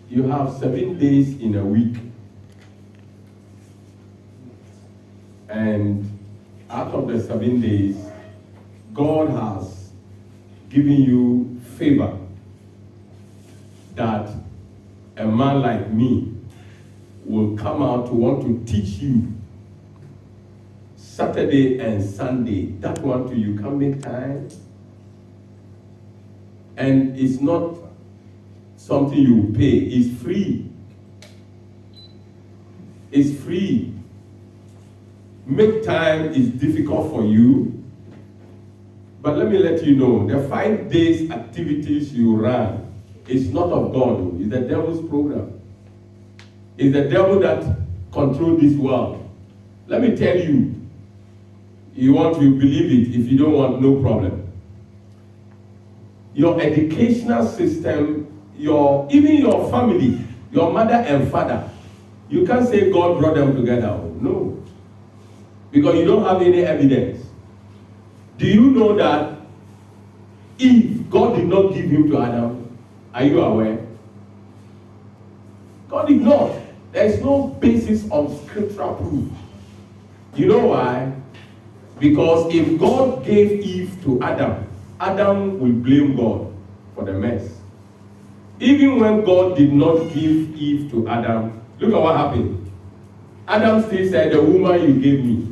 you have 7 days in a week. And out of the 7 days, God has given you favor that a man like me will come out to want to teach you Saturday and Sunday. That one too, you can make time. And it's not something you pay, it's free. It's free. Make time is difficult for you, but let me let you know, the 5 days activities you run is not of God, it's the devil's program. It's the devil that controls this world. Let me tell you, you want to believe it, if you don't want, no problem. Your educational system, even your family, your mother and father, you can't say God brought them together. No. Because you don't have any evidence. Do you know that if God did not give him to Adam, are you aware? God did not. There is no basis of scriptural proof. You know why? Because if God gave Eve to Adam, Adam will blame God for the mess. Even when God did not give Eve to Adam, look at what happened. Adam still said, the woman you gave me.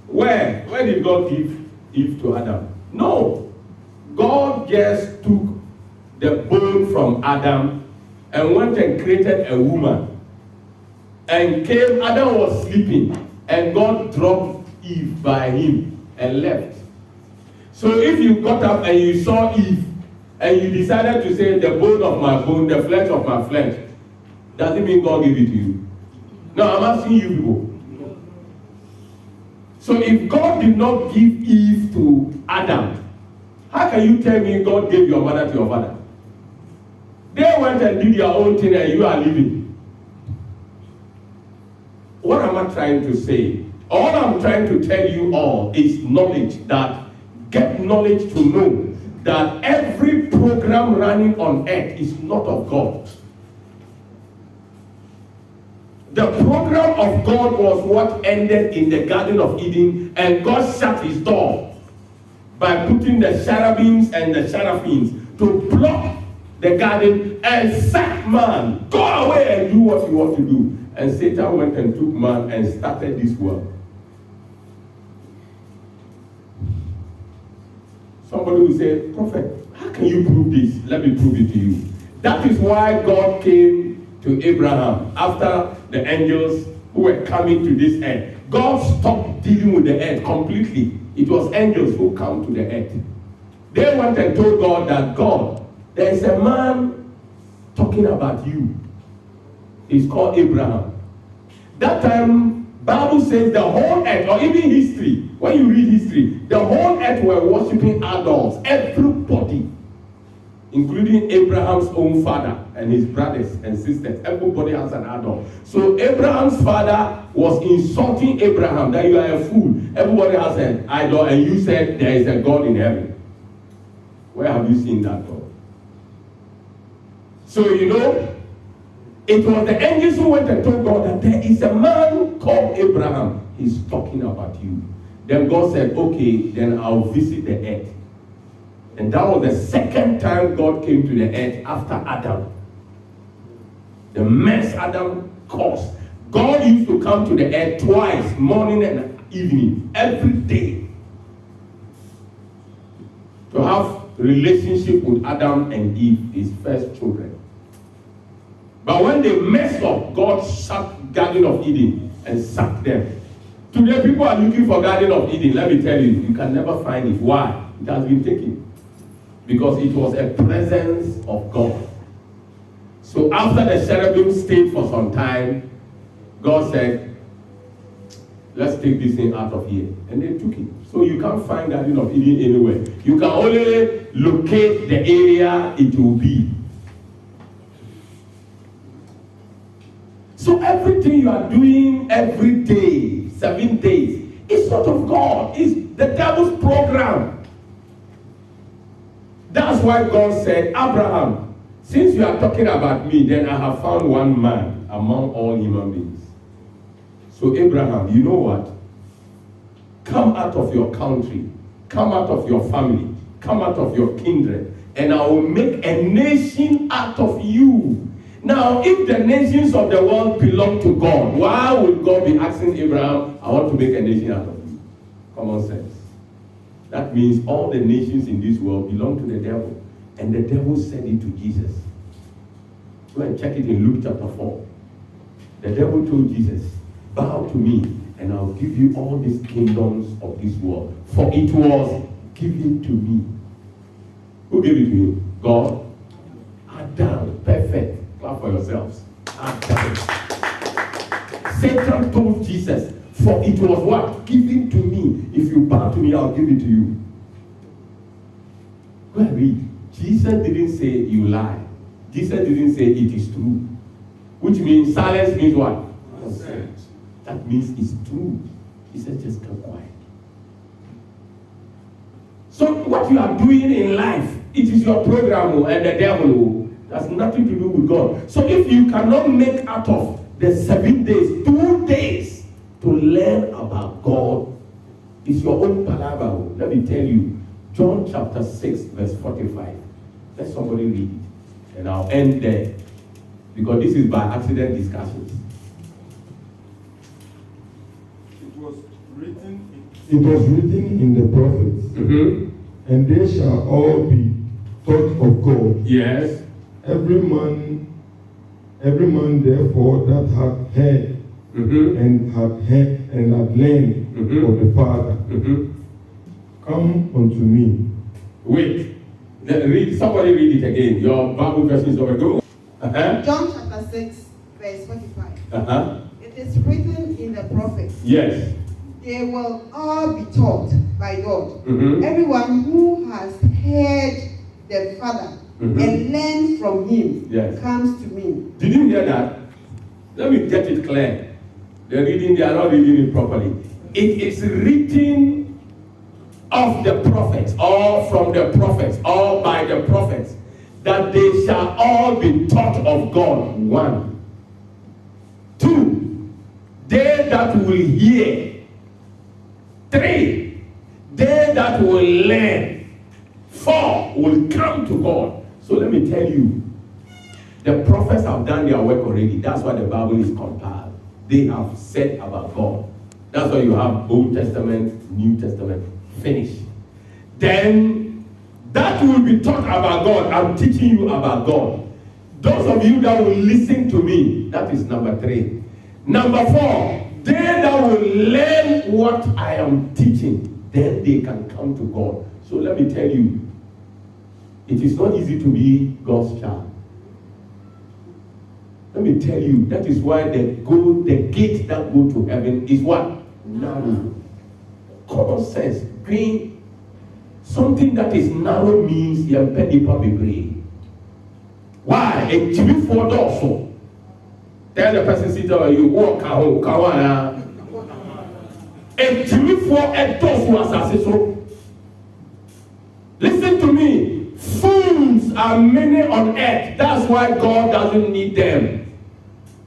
Where did God give Eve to Adam? No. God just took the bone from Adam and went and created a woman. And Adam was sleeping, and God dropped Eve by him and left. So if you got up and you saw Eve, and you decided to say, the bone of my bone, the flesh of my flesh, does it mean God gave it to you? No, I'm asking you people. So if God did not give Eve to Adam, how can you tell me God gave your mother to your father? They went and did their own thing and you are living. What am I trying to say? All I'm trying to tell you all is knowledge, that get knowledge to know that every program running on earth is not of God. The program of God was what ended in the Garden of Eden, and God shut his door by putting the cherubims and the seraphims to block the garden and said, man, go away and do what you want to do. And Satan went and took man and started this world. Somebody will say, prophet, how can you prove this? Let me prove it to you. That is why God came to Abraham after the angels who were coming to this earth. God stopped dealing with the earth completely. It was angels who come to the earth. They went and told God that, God, there is a man talking about you. He's called Abraham. That time, Bible says the whole earth, or even history, when you read history, the whole earth were worshiping idols. Everybody, including Abraham's own father and his brothers and sisters. Everybody has an idol. So Abraham's father was insulting Abraham that you are a fool. Everybody has an idol, and you said there is a God in heaven. Where have you seen that God? So it was the angels who went and told God that there is a man called Abraham. He's talking about you. Then God said, okay, then I'll visit the earth. And that was the second time God came to the earth after Adam. The mess Adam caused. God used to come to the earth twice, morning and evening, every day, to have relationship with Adam and Eve, his first children. But when they messed up, God shut Garden of Eden and sacked them. Today people are looking for Garden of Eden. Let me tell you, you can never find it. Why? It has been taken. Because it was a presence of God. So after the cherubim stayed for some time, God said, let's take this thing out of here. And they took it. So you can't find Garden of Eden anywhere. You can only locate the area it will be. So everything you are doing every day, 7 days, is not of God. It's the devil's program. That's why God said, Abraham, Since you are talking about me, then I have found one man among all human beings. So Abraham, you know what? Come out of your country, come out of your family, come out of your kindred, and I will make a nation out of you. Now, if the nations of the world belong to God, why would God be asking Abraham, I want to make a nation out of you? Common sense. That means all the nations in this world belong to the devil. And the devil said it to Jesus. Go and check it in Luke chapter 4. The devil told Jesus, bow to me, and I'll give you all these kingdoms of this world. For it was given to me. Who gave it to you? God. Adam. Perfect. Clap for yourselves. Adam. Satan told Jesus, for it was what? Given to me. If you bow to me, I'll give it to you. Go and read. Jesus didn't say you lie. Jesus didn't say it is true. Which means silence means what? Nonsense. That means it's true. Jesus just kept quiet. So what you are doing in life, it is your program and the devil. That's nothing to do with God. So if you cannot make out of the 7 days, 2 days to learn about God, it's your own palaver. Let me tell you. John chapter 6 verse 45. Let somebody read it. And I'll end there. Because this is by accident discussions. It was written in the prophets. And they shall all be taught of God. Yes. Every man therefore that hath heard and hath learned of the Father, come unto me. Wait. Somebody read it again. Your Bible version is over. Go. John chapter 6, verse 45. It is written in the prophets. Yes. They will all be taught by God. Everyone who has heard the Father and learned from him comes to me. Did you hear that? Let me get it clear. They are not reading it properly. It is written of the prophets, or from the prophets, or by the prophets, that they shall all be taught of God. 1. 2. They that will hear. 3. They that will learn. 4. Will come to God. So let me tell you, the prophets have done their work already. That's why the Bible is compiled. They have said about God. That's why you have Old Testament, New Testament. Finish. Then that will be taught about God. I'm teaching you about God. Those of you that will listen to me, that is number 3. Number 4, they that will learn what I am teaching, then they can come to God. So let me tell you, it is not easy to be God's child. Let me tell you, that is why the gate that go to heaven is what? Narrow. Common sense. Being something that is narrow means you have paid bebree. Why? A TV for also. Tell the person sitting over you, walk kawana. A TV for a toss was so. Listen to me. Fools are many on earth. That's why God doesn't need them.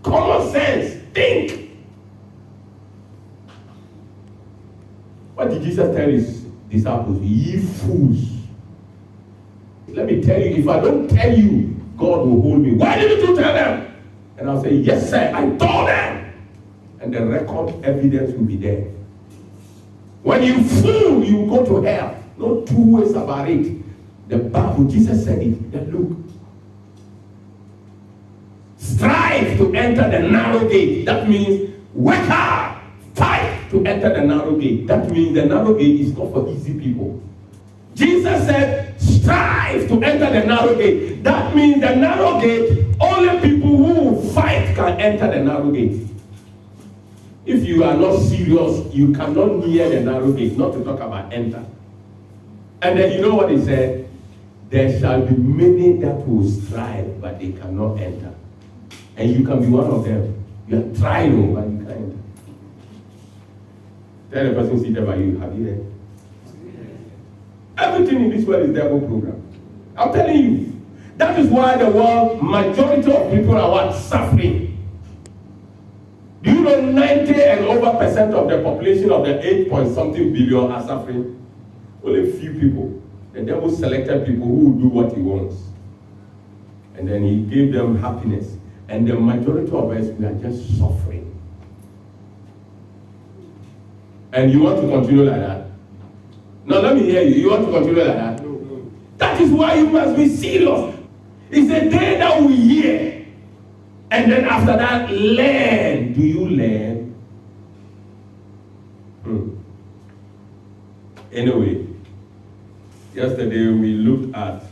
Common sense. Think. What did Jesus tell his disciples? Ye fools. Let me tell you, if I don't tell you, God will hold me. Why didn't you tell them? And I'll say, yes, sir, I told them. And the record evidence will be there. When you fool, you go to hell. No 2 ways about it. The Bible, Jesus said it. Then look. Strive to enter the narrow gate. That means work hard. Fight to enter the narrow gate. That means the narrow gate is not for easy people. Jesus said, strive to enter the narrow gate. That means the narrow gate, only people who fight can enter the narrow gate. If you are not serious, you cannot near the narrow gate, not to talk about enter. And then you know what he said? There shall be many that will strive, but they cannot enter. And you can be one of them. You are trying, but you can't enter. Tell the person seated by you, have you heard? Everything in this world is devil program. I'm telling you. That is why the world majority of people are what? Suffering. Do you know 90 and over percent of the population of the 8 point something billion are suffering? Only few people. The devil selected people who will do what he wants. And then he gave them happiness. And the majority of us, we are just suffering. And you want to continue like that? Now let me hear you. You want to continue like that? No. That is why you must be serious. It's a day that we hear. And then after that, learn. Do you learn? Anyway, yesterday we looked at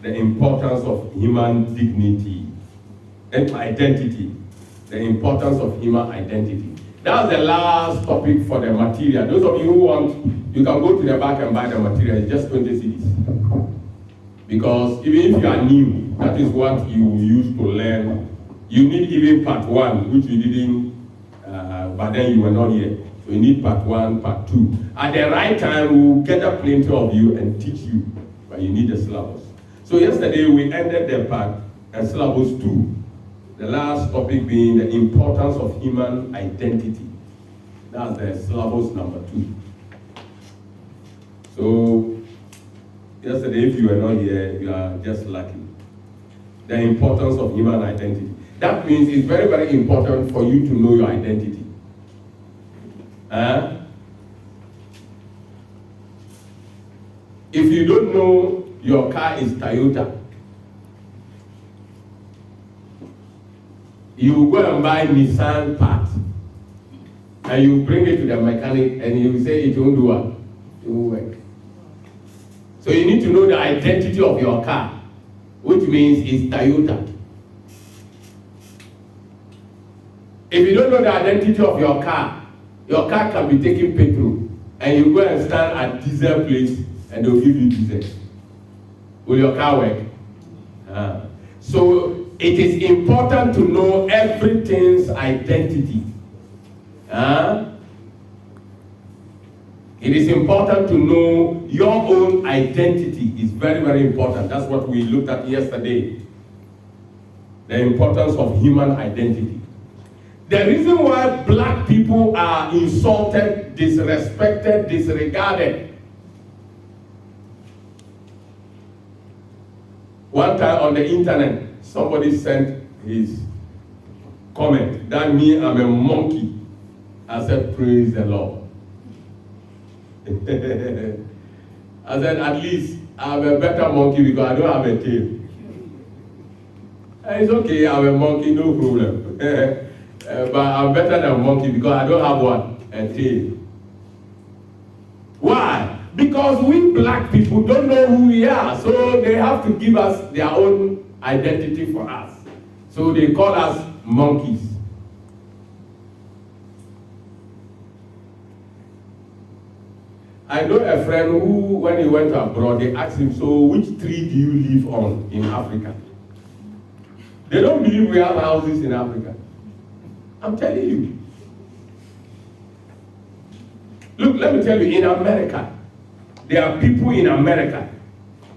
the importance of human dignity and identity. The importance of human identity. That's the last topic for the material. Those of you who want, you can go to the back and buy the material. It's just 20 cedis. Because even if you are new, that is what you use to learn. You need even part 1, which you didn't, but then you were not here. So you need part 1, part 2. At the right time, we will gather plenty of you and teach you. But you need the syllabus. So yesterday we ended the part, syllabus 2. The last topic being the importance of human identity. That's the syllabus number 2. So, yesterday, if you were not here, you are just lucky. The importance of human identity. That means it's very, very important for you to know your identity. If you don't know your car is Toyota, you go and buy Nissan part, and you bring it to the mechanic, and he will say it won't do what? It won't work. So you need to know the identity of your car, which means it's Toyota. If you don't know the identity of your car can be taking petrol, and you go and stand at diesel place, and they'll give you diesel. Will your car work? So it is important to know everything's identity. It is important to know your own identity. It's very, very important. That's what we looked at yesterday. The importance of human identity. The reason why black people are insulted, disrespected, disregarded. One time on the internet, somebody sent his comment that me, I'm a monkey. I said, praise the Lord. I said, at least I'm a better monkey because I don't have a tail. It's okay, I'm a monkey, no problem. But I'm better than a monkey because I don't have what? A tail. Why? Because we black people don't know who we are, so they have to give us their own identity for us. So they call us monkeys. I know a friend who, when he went abroad, they asked him, so which tree do you live on in Africa? They don't believe we have houses in Africa. I'm telling you. Look, let me tell you, in America, there are people in America,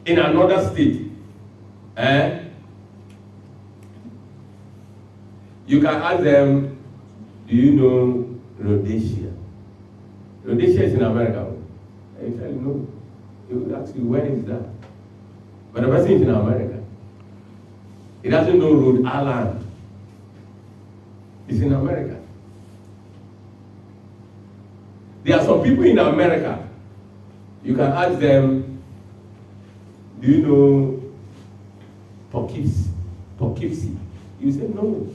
in another state. You can ask them, do you know Rhodesia? Rhodesia is in America. And you tell you, no. He will ask you, where is that? But the person is in America. He doesn't know Rhode Island. It's in America. There are some people in America. You can ask them, do you know Poughkeepsie? You say, no.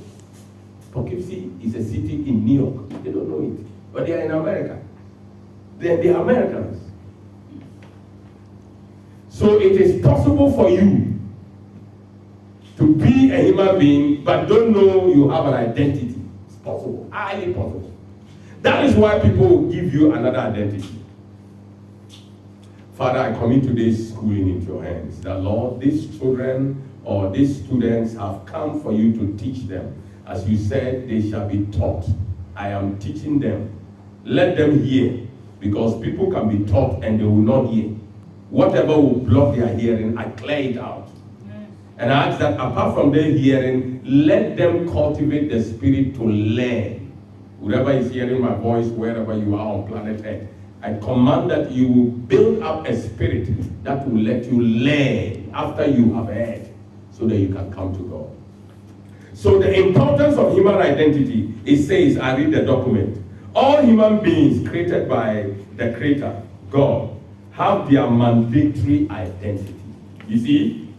Poughkeepsie is a city in New York. They don't know it. But they are in America. They are Americans. So it is possible for you to be a human being, but don't know you have an identity. It's possible, highly possible. That is why people will give you another identity. Father, I commit today's schooling into your hands. That Lord, these children or these students have come for you to teach them. As you said, they shall be taught. I am teaching them. Let them hear, because people can be taught and they will not hear. Whatever will block their hearing, I clear it out. And I ask that apart from their hearing, let them cultivate the spirit to learn. Whoever is hearing my voice, wherever you are on planet Earth, I command that you will build up a spirit that will let you learn after you have heard, so that you can come to God. So the importance of human identity, it says, I read the document, all human beings created by the Creator, God, have their mandatory identity. You see?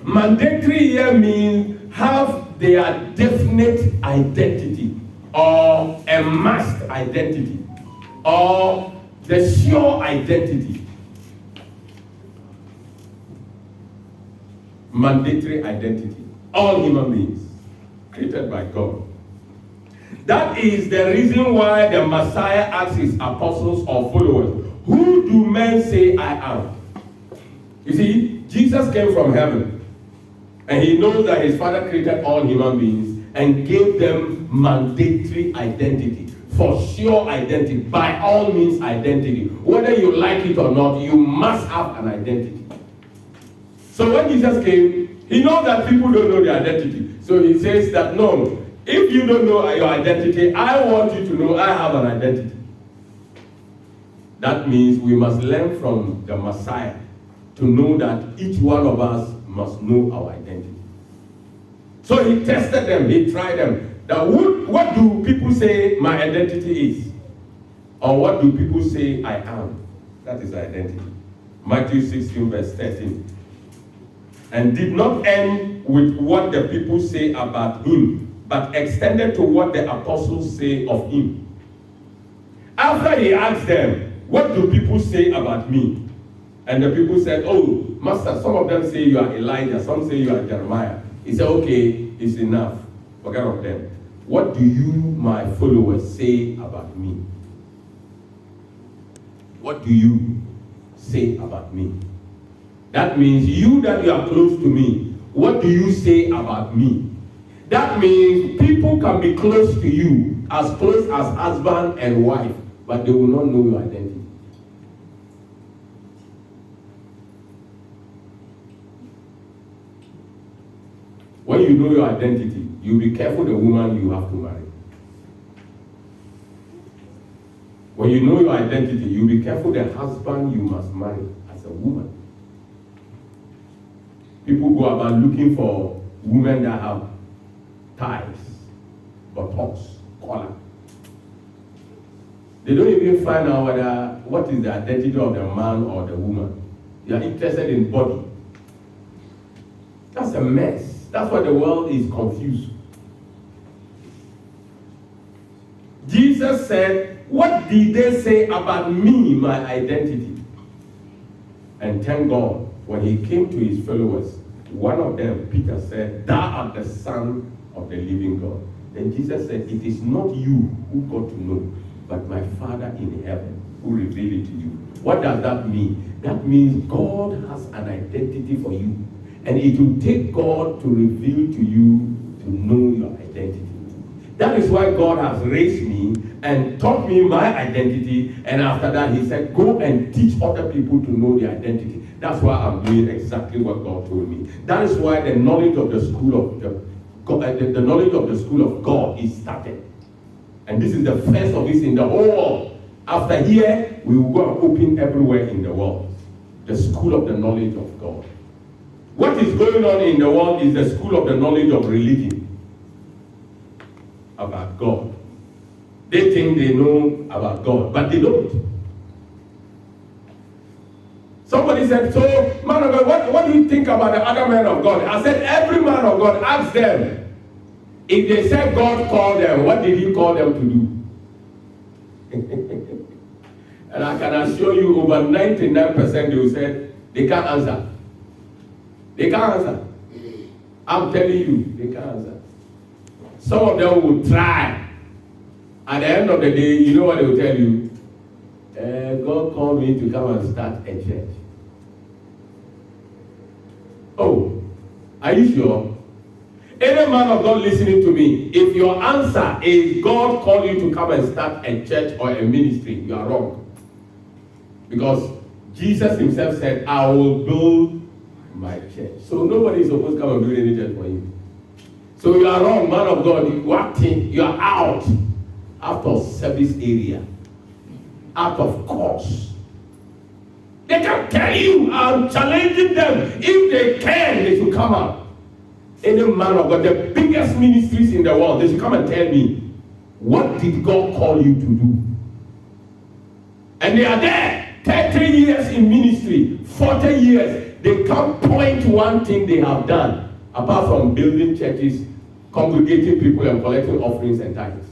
Mandatory here means have their definite identity, or a must identity, or the sure identity. Mandatory identity. All human beings created by God. That is the reason why the Messiah asked his apostles or followers, who do men say I am? You see, Jesus came from heaven, and he knows that his Father created all human beings and gave them mandatory identity, for sure identity, by all means identity. Whether you like it or not, you must have an identity. So when Jesus came, he knows that people don't know their identity. So he says that, no, if you don't know your identity, I want you to know I have an identity. That means we must learn from the Messiah to know that each one of us must know our identity. So he tested them, he tried them. That what do people say my identity is? Or what do people say I am? That is identity. Matthew 16 verse 13. And did not end with what the people say about him, but extended to what the apostles say of him. After he asked them, what do people say about me? And the people said, oh, Master, some of them say you are Elijah, some say you are Jeremiah. He said, okay, it's enough. Forget of them. What do you, my followers, say about me? What do you say about me? That means you that you are close to me, what do you say about me? That means people can be close to you, as close as husband and wife, but they will not know your identity. When you know your identity, you'll be careful the woman you have to marry. When you know your identity, you'll be careful the husband you must marry as a woman. People go about looking for women that have ties, buttocks, collar. They don't even find out what is the identity of the man or the woman. They are interested in body. That's a mess. That's why the world is confused. Jesus said, what did they say about me, my identity? And thank God, when he came to his followers, one of them, Peter, said, thou art the Son of the living God. Then Jesus said, it is not you who got to know, but my Father in heaven who revealed it to you. What does that mean? That means God has an identity for you. And it will take God to reveal to you to know your identity. That is why God has raised me and taught me my identity. And after that, he said, go and teach other people to know their identity. That's why I'm doing exactly what God told me. That is why the knowledge of the school of the knowledge of the school of God is started. And this is the first of this in the whole world. After here, we will go and open everywhere in the world. The school of the knowledge of God. What is going on in the world is the school of the knowledge of religion about God. They think they know about God, but they don't. Somebody said, so, man of God, what do you think about the other men of God? I said, every man of God, ask them. If they said God called them, what did he call them to do? And I can assure you, over 99% they will say, they can't answer. They can't answer. I'm telling you, they can't answer. Some of them will try. At the end of the day, you know what they will tell you? God called me to come and start a church. Oh, are you sure? Any man of God listening to me, if your answer is God called you to come and start a church or a ministry, you are wrong. Because Jesus himself said, I will build my church. So nobody is supposed to come and build any church for him. So you are wrong, man of God. You acting, you are out of service area, out of course. They can tell you, I'm challenging them. If they can, they should come out. Any man of God, the biggest ministries in the world, they should come and tell me, what did God call you to do? And they are there, 30 years in ministry, 40 years. They can't point to one thing they have done, apart from building churches, congregating people, and collecting offerings and tithes.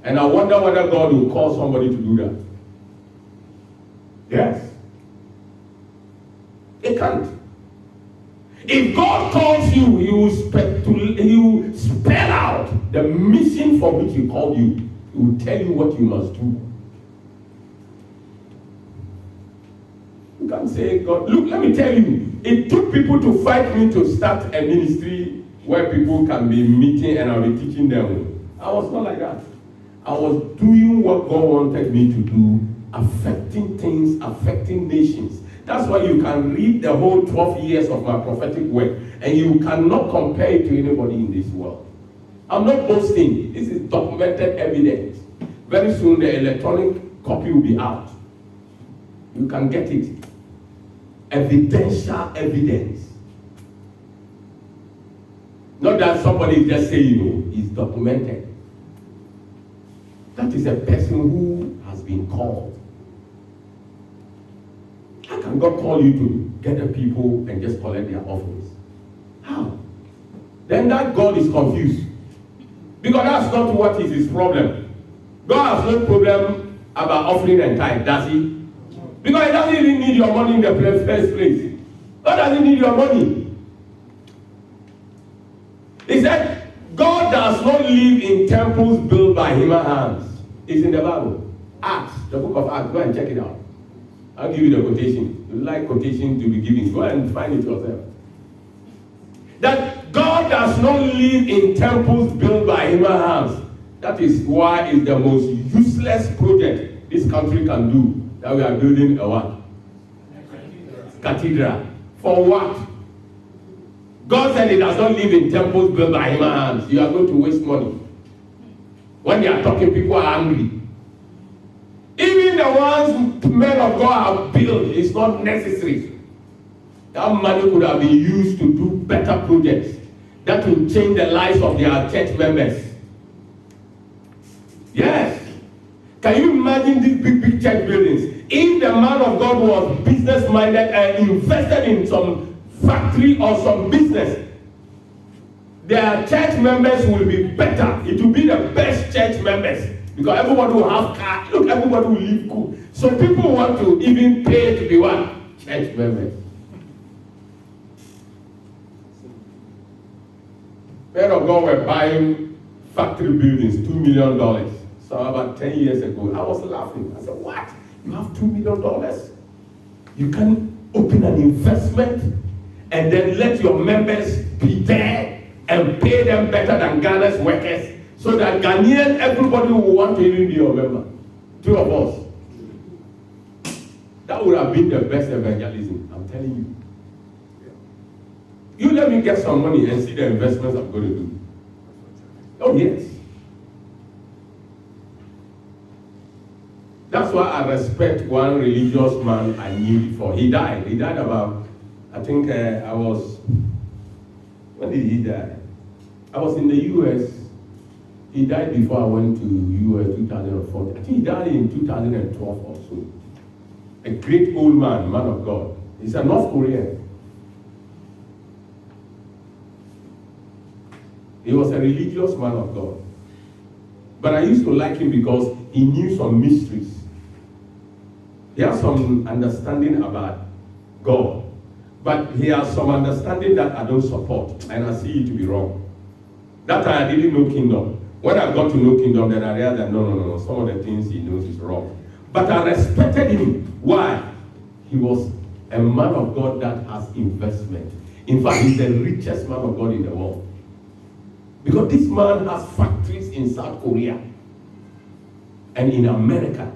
And I wonder whether God will call somebody to do that. Yes. They can't. If God calls you, He will spell out the mission for which He called you. He will tell you what you must do. You can't say, God, look, let me tell you, it took people to fight me to start a ministry where people can be meeting and I'll be teaching them. I was not like that. I was doing what God wanted me to do, affecting things, affecting nations. That's why you can read the whole 12 years of my prophetic work and you cannot compare it to anybody in this world. I'm not boasting. This is documented evidence. Very soon the electronic copy will be out. You can get it. Evidential evidence. Not that somebody is just saying, it's documented. That is a person who has been called. How can God call you to gather people and just collect their offerings? How? Then that God is confused. Because that's not what is his problem. God has no problem about offering and tithe, does he? Because he doesn't even need your money in the first place. God doesn't need your money. He said, God does not live in temples built by human hands. It's in the Bible. Acts, the book of Acts. Go and check it out. I'll give you the quotation. You like quotation to be given. Go and find it yourself. That God does not live in temples built by human hands. That is why it's the most useless project this country can do. That we are building a what? Cathedral. For what? God said he does not live in temples built by human hands. You are going to waste money. When they are talking, people are angry. Even the ones men of God have built is not necessary. That money could have been used to do better projects that will change the lives of their church members. Yes. Can you imagine these big church buildings? If the man of God was business-minded and invested in some factory or some business, their church members will be better. It will be the best church members. Because everybody will have car. Look, everybody will live cool. So people want to even pay to be what? Church members. Men of God were buying factory buildings, $2 million. So about 10 years ago, I was laughing. I said, what? You have $2 million? You can open an investment and then let your members be there and pay them better than Ghana's workers, so that Ghanaian, everybody will want to even be your member. Two of us. That would have been the best evangelism, I'm telling you. You let me get some money and see the investments I'm going to do. Oh, yes. That's why I respect one religious man I knew before. He died. He died about, I think when did he die? I was in the U.S. He died before I went to U.S. 2004. I think he died in 2012 or so. A great old man of God. He's a North Korean. He was a religious man of God. But I used to like him because he knew some mysteries. He has some understanding about God. But he has some understanding that I don't support. And I see it to be wrong. That time I didn't know kingdom. When I got to know kingdom, then I realized that no. Some of the things he knows is wrong. But I respected him. Why? He was a man of God that has investment. In fact, he's the richest man of God in the world. Because this man has factories in South Korea and in America.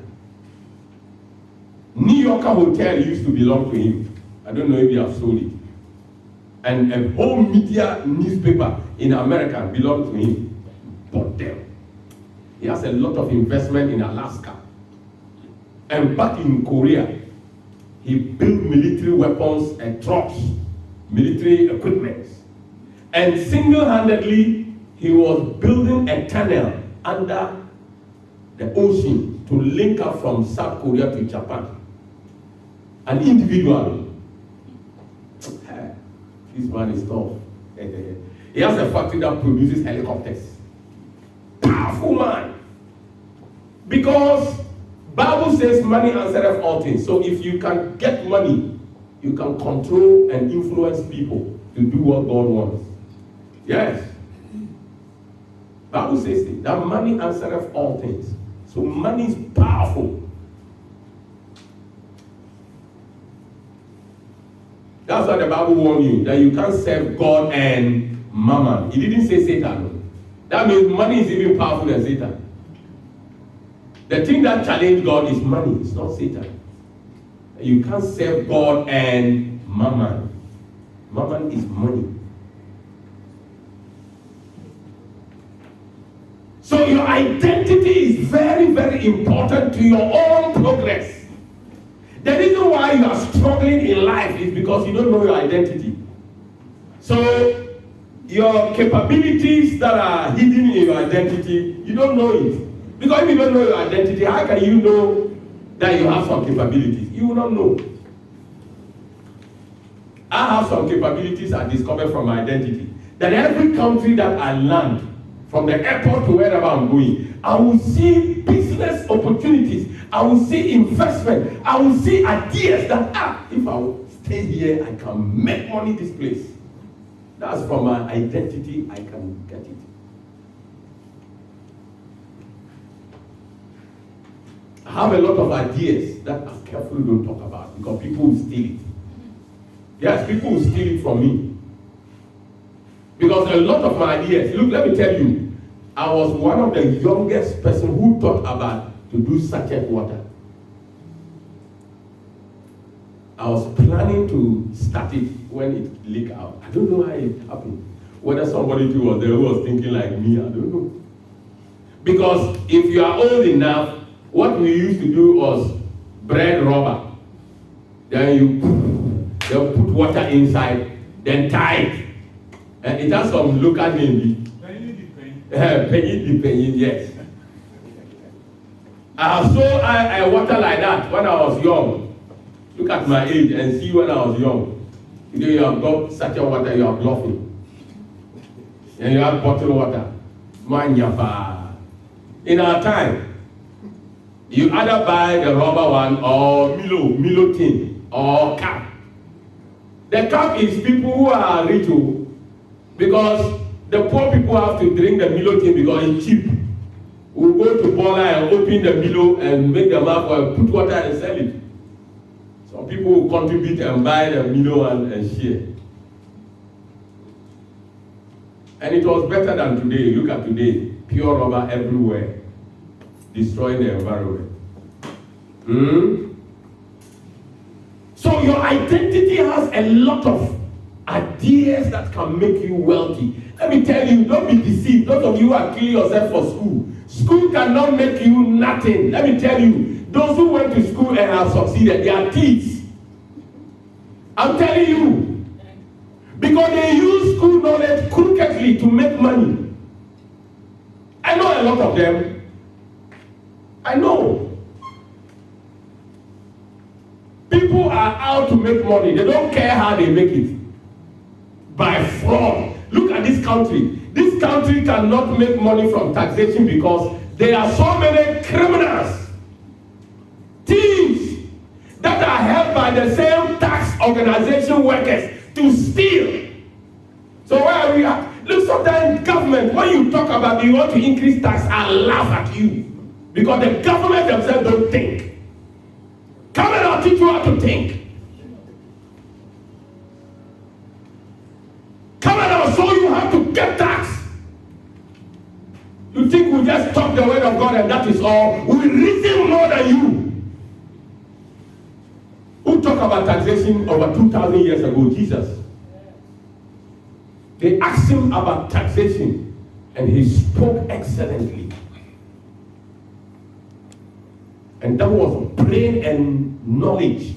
New Yorker Hotel used to belong to him. I don't know if they have sold it. And a whole media newspaper in America belongs to him. Bought them. He has a lot of investment in Alaska. And back in Korea, he built military weapons and trucks, military equipment. And single-handedly, he was building a tunnel under the ocean to link up from South Korea to Japan. An individual. This man is tough. He has a factory that produces helicopters. Powerful man. Because Bible says money answereth all things. So if you can get money, you can control and influence people to do what God wants. Yes. Bible says that money answereth all things. So money is powerful. That's why the Bible warned you, that you can't serve God and mammon. He didn't say Satan. That means money is even powerful than Satan. The thing that challenged God is money. It's not Satan. You can't serve God and mammon. Mammon is money. So your identity is very, very important to your own progress. The reason why you are struggling in life is because you don't know your identity. So your capabilities that are hidden in your identity, you don't know it. Because if you don't know your identity, how can you know that you have some capabilities? You will not know. I have some capabilities I discovered from my identity. That every country that I land, from the airport to wherever I'm going, I will see business opportunities. I will see investment. I will see ideas that, if I will stay here, I can make money this place. That's from my identity, I can get it. I have a lot of ideas that I carefully don't talk about because people will steal it. Yes, people will steal it from me. Because a lot of my ideas, look, let me tell you, I was one of the youngest person who thought about to do sachet water. I was planning to start it when it leaked out. I don't know how it happened. Whether somebody too was there who was thinking like me, I don't know. Because if you are old enough, what we used to do was bread rubber. Then they'll put water inside, then tie it. And it has some local name. Penny, yes. I have sold I water like that when I was young. Look at my age and see when I was young. You have got such a water, you are bluffing. And you have bottled water. In our time, you either buy the rubber one or Milo tin or cap. The cap is people who are rich because the poor people have to drink the Milo tin because it's cheap. We'll go to Bola and open the Milo and make them up or put water and sell it. Some people will contribute and buy the Milo and share. And it was better than today. Look at today. Pure rubber everywhere. Destroying the environment. So your identity has a lot of ideas that can make you wealthy. Let me tell you, don't be deceived. Those of you who are killing yourself for school. School cannot make you nothing. Let me tell you, those who went to school and have succeeded, they are thieves. I'm telling you. Because they use school knowledge crookedly to make money. I know a lot of them. I know. People are out to make money. They don't care how they make it. By fraud. Look at this country. This country cannot make money from taxation because there are so many criminals, thieves, that are held by the same tax organization workers to steal. So where are we at? Look, sometimes government, when you talk about you want to increase tax, I laugh at you. Because the government themselves don't think. Come and I'll teach you how to think. Come and I'll show you how to get tax. You think we just talk the word of God and that is all? We reason more than you. Who talk talk about taxation over 2,000 years ago, Jesus. They asked him about taxation, and he spoke excellently. And that was brain and knowledge.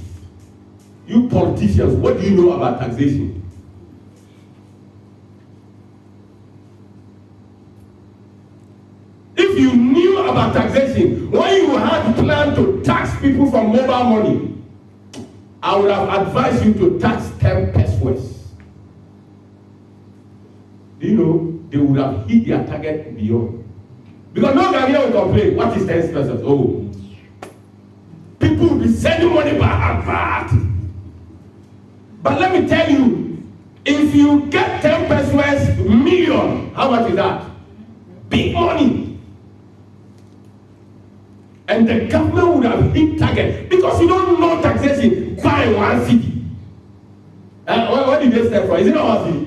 You politicians, what do you know about taxation? If you knew about taxation, when you had planned to tax people from mobile money, I would have advised you to tax 10 pesos. You know, they would have hit their target beyond. Because no Ghanaian will complain, what is 10 pesos? Oh. People will be sending money back and back. But let me tell you, if you get 10 pesos million, how much is that? Big money. And the government would have hit target. Because you don't know taxation, buy one city. What did they stand for? Is it not one city?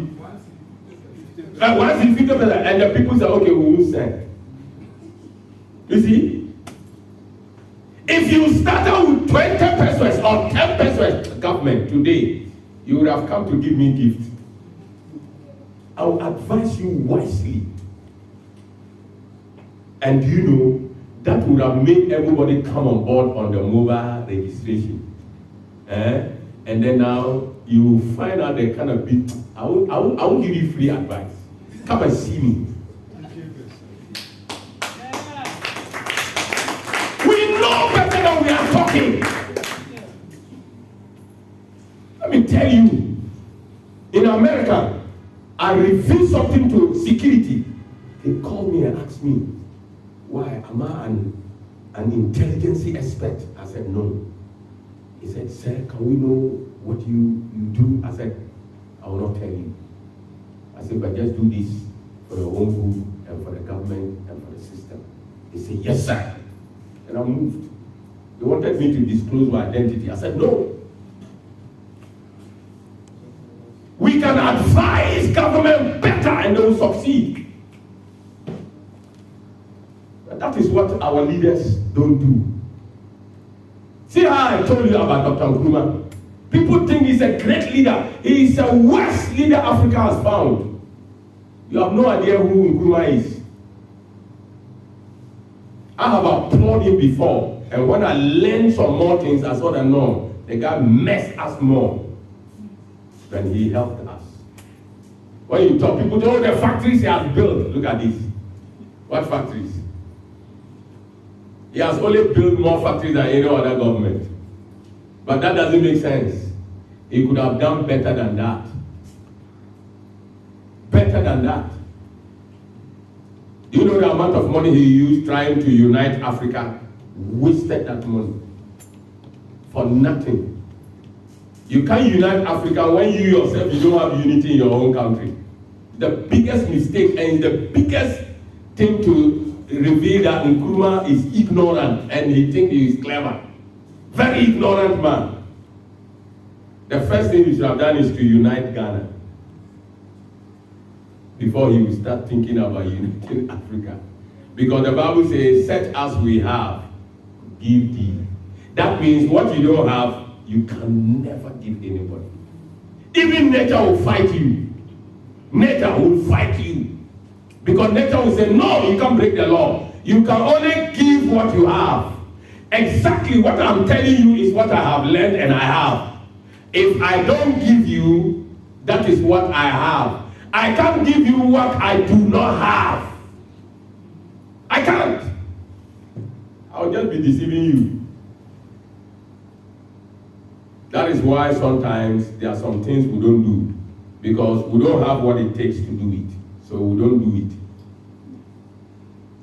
1 city, 50%. And the people say, okay, we will send. You see? If you started with 20 pesos or 10 pesos, government, today, you would have come to give me gift. I will advise you wisely. And you know, that would have made everybody come on board on the mobile registration. And then now, you find out the kind of bit. I will give you free advice. Come and see me. We know better than we are talking. Let me tell you, in America, I revealed something to security. They called me and asked me, why am I an intelligence expert? I said, no. He said, sir, can we know what you do? I said, I will not tell you. I said, but just do this for your own good and for the government and for the system. He said, yes, sir. And I moved. They wanted me to disclose my identity. I said, no. We can advise government better and they will succeed. But that is what our leaders don't do. See how I told you about Dr. Nkrumah? People think he's a great leader. He is the worst leader Africa has found. You have no idea who Nkrumah is. I have applauded him before. And when I learned some more things, I saw that no, the guy messed us more than he helped us. When you talk, people know the factories he has built. Look at this. What factories? He has only built more factories than any other government. But that doesn't make sense. He could have done better than that. Better than that. You know the amount of money he used trying to unite Africa? Wasted that money. For nothing. You can't unite Africa when you yourself, you don't have unity in your own country. The biggest mistake and the biggest thing to reveal that Nkrumah is ignorant and he thinks he is clever. Very ignorant man. The first thing he should have done is to unite Ghana before he will start thinking about uniting Africa. Because the Bible says, such as we have, give thee. That means what you don't have, you can never give anybody. Even nature will fight you. Nature will fight you. Because nature will say, no, you can't break the law. You can only give what you have. Exactly what I'm telling you is what I have learned and I have. If I don't give you, that is what I have. I can't give you what I do not have. I can't. I'll just be deceiving you. That is why sometimes there are some things we don't do. Because we don't have what it takes to do it. So we don't do it.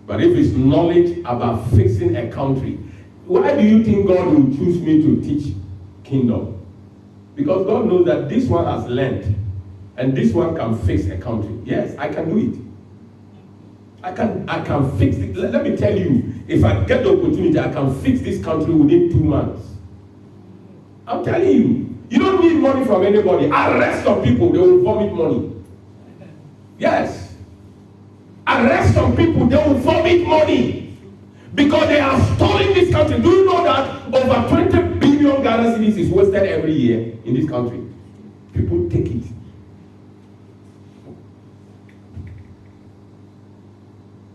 But if it's knowledge about fixing a country, why do you think God will choose me to teach kingdom? Because God knows that this one has learned, and this one can fix a country. Yes, I can do it. I can fix it. Let me tell you, if I get the opportunity, I can fix this country within 2 months. I'm telling you. You don't need money from anybody. Arrest some people, they will vomit money. Yes. Arrest some people, they will vomit money. Because they have stolen this country. Do you know that over 20 billion Ghana cedis is wasted every year in this country? People take it.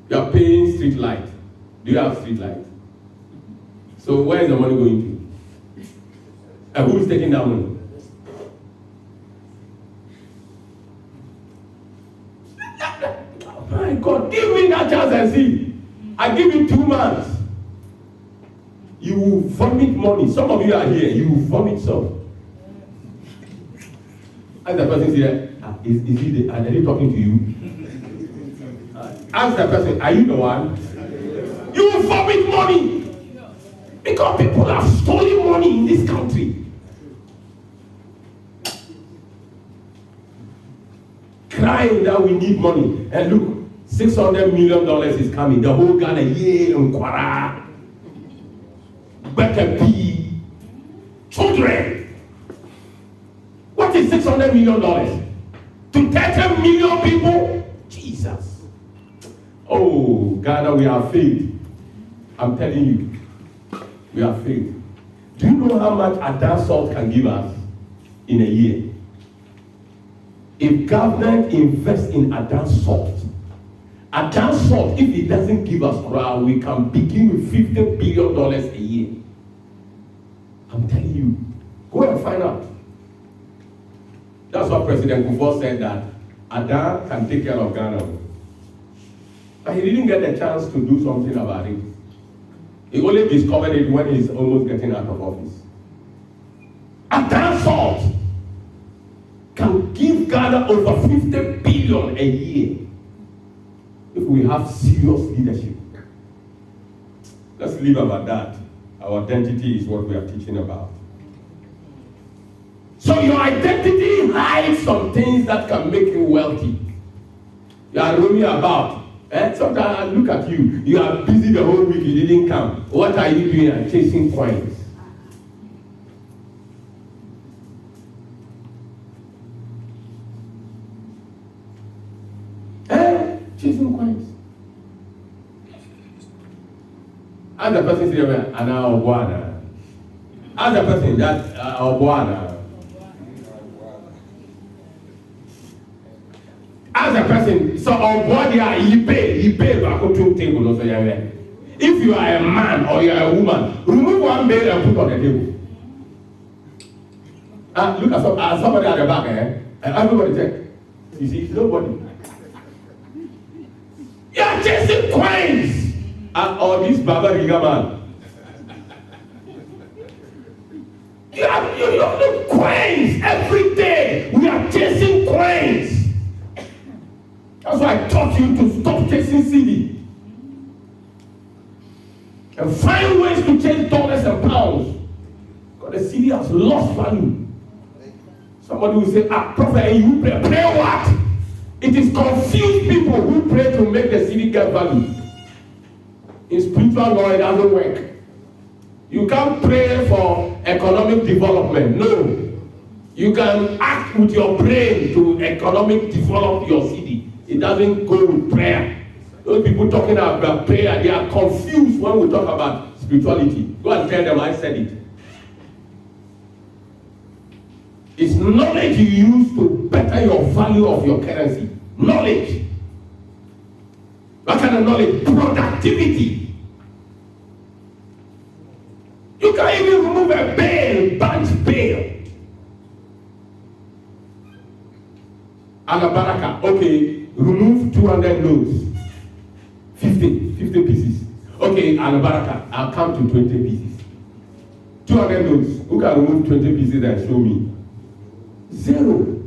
You are paying street light. Do you have street light? So where is the money going to? And who is taking that money? My God, give me that chance and see. I give you 2 months. You will vomit money. Some of you are here, you will vomit some. Ask the person here, are they talking to you? Ask the person, are you the one? You will vomit money. Because people have stolen money in this country. Crying that we need money. And look, $600 million is coming. The whole Ghana, yeah, Nkwara, Bekapi, children. What is $600 million? To 30 million people? Jesus. Oh, Ghana, we have failed. I'm telling you, we have failed. Do you know how much Adan salt can give us in a year? If government invests in Adan salt, if it doesn't give us crowd, we can begin with $50 billion a year. I'm telling you, go and find out. That's what President Kufuor said, that Adan can take care of Ghana. But he didn't get the chance to do something about it. He only discovered it when he's almost getting out of office. Adan salt can give Ghana over $50 billion a year if we have serious leadership. Let's leave about that. Our identity is what we are teaching about. So your identity hides some things that can make you wealthy. You are roaming about. Sometimes I look at you. You are busy the whole week. You didn't come. What are you doing? I'm chasing coins. Chasing coins. As the person says, as the person that as a person, so he pay back to table. If you are a man or you are a woman, remove one bed and put on the table. Look at somebody at the back, everybody check. You see, nobody. You are chasing coins. Or this Baba Riga man. You have coins every day. We are chasing coins. That's why I taught you to stop chasing CD. And find ways to chase dollars and pounds. Because the CD has lost value. Somebody will say, prophet, and you pray what? It is confused people who pray to make the CD get value. In spiritual law, it doesn't work. You can't pray for economic development. No. You can act with your brain to economic develop your city. It doesn't go with prayer. Those people talking about prayer, they are confused when we talk about spirituality. Go and tell them I said it. It's knowledge you use to better your value of your currency. Knowledge. What kind of knowledge? Productivity. You can even remove a bail, bunch bail. Alabaraka, okay, remove 200 notes. 50 pieces. Okay, Alabaraka, I'll come to 20 pieces. 200 notes. Who can remove 20 pieces and show me? 0.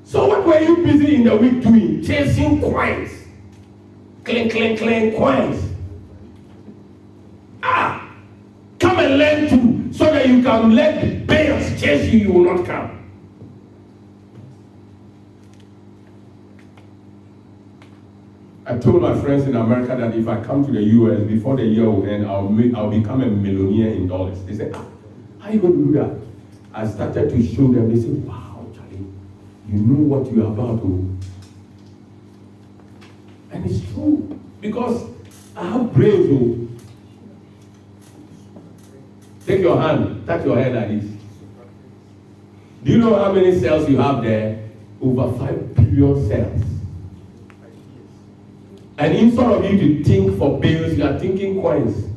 So what were you busy in the week doing? Chasing coins. Clink, coins. Come and learn too, so that you can let the bears chase you, you will not come. I told my friends in America that if I come to the US before the year will end, I'll become a millionaire in dollars. They said, how are you going to do that? I started to show them. They said, wow, Charlie, you know what you are about to. And it's true, because I have brains. Take your hand, touch your head like this. Do you know how many cells you have there? Over 5 billion cells. And instead of you to think for bills, you are thinking coins.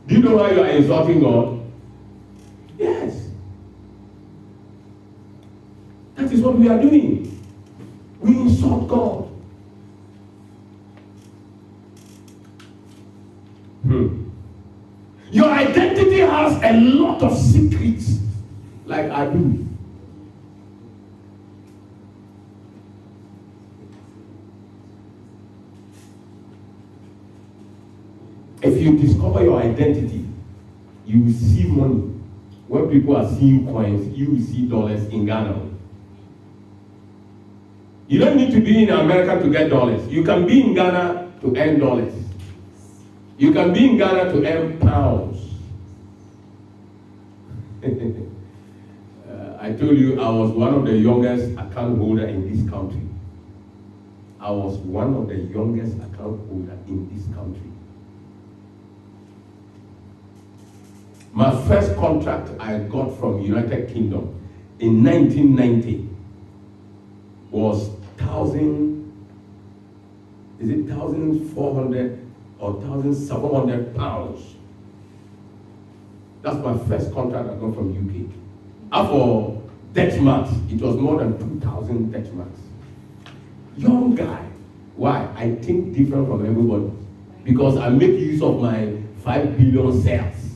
Do you know why you are insulting God? Yes. That is what we are doing. We insult God. Your identity has a lot of secrets, like I do. If you discover your identity, you will see money. When people are seeing coins, you will see dollars in Ghana. You don't need to be in America to get dollars. You can be in Ghana to earn dollars. You can be in Ghana to earn pounds. I told you I was one of the youngest account holder in this country. I was one of the youngest account holder in this country. My first contract I got from United Kingdom in 1990 was 1,400 or 1,700 pounds. That's my first contract I got from UK. And for Dutch marks, it was more than 2,000 Dutch marks. Young guy. Why? I think different from everybody. Because I make use of my 5 billion cells.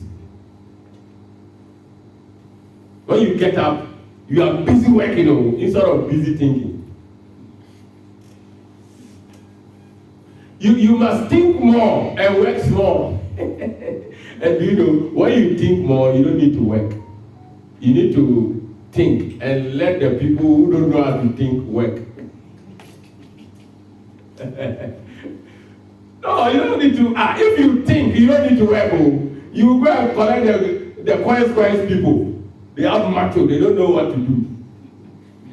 When you get up, you are busy working instead of busy thinking. You must think more and work small. And you know, when you think more, you don't need to work. You need to think and let the people who don't know how to think work. No, you don't need to. If you think, you don't need to work. You go and collect the coins people. They have macho, they don't know what to do.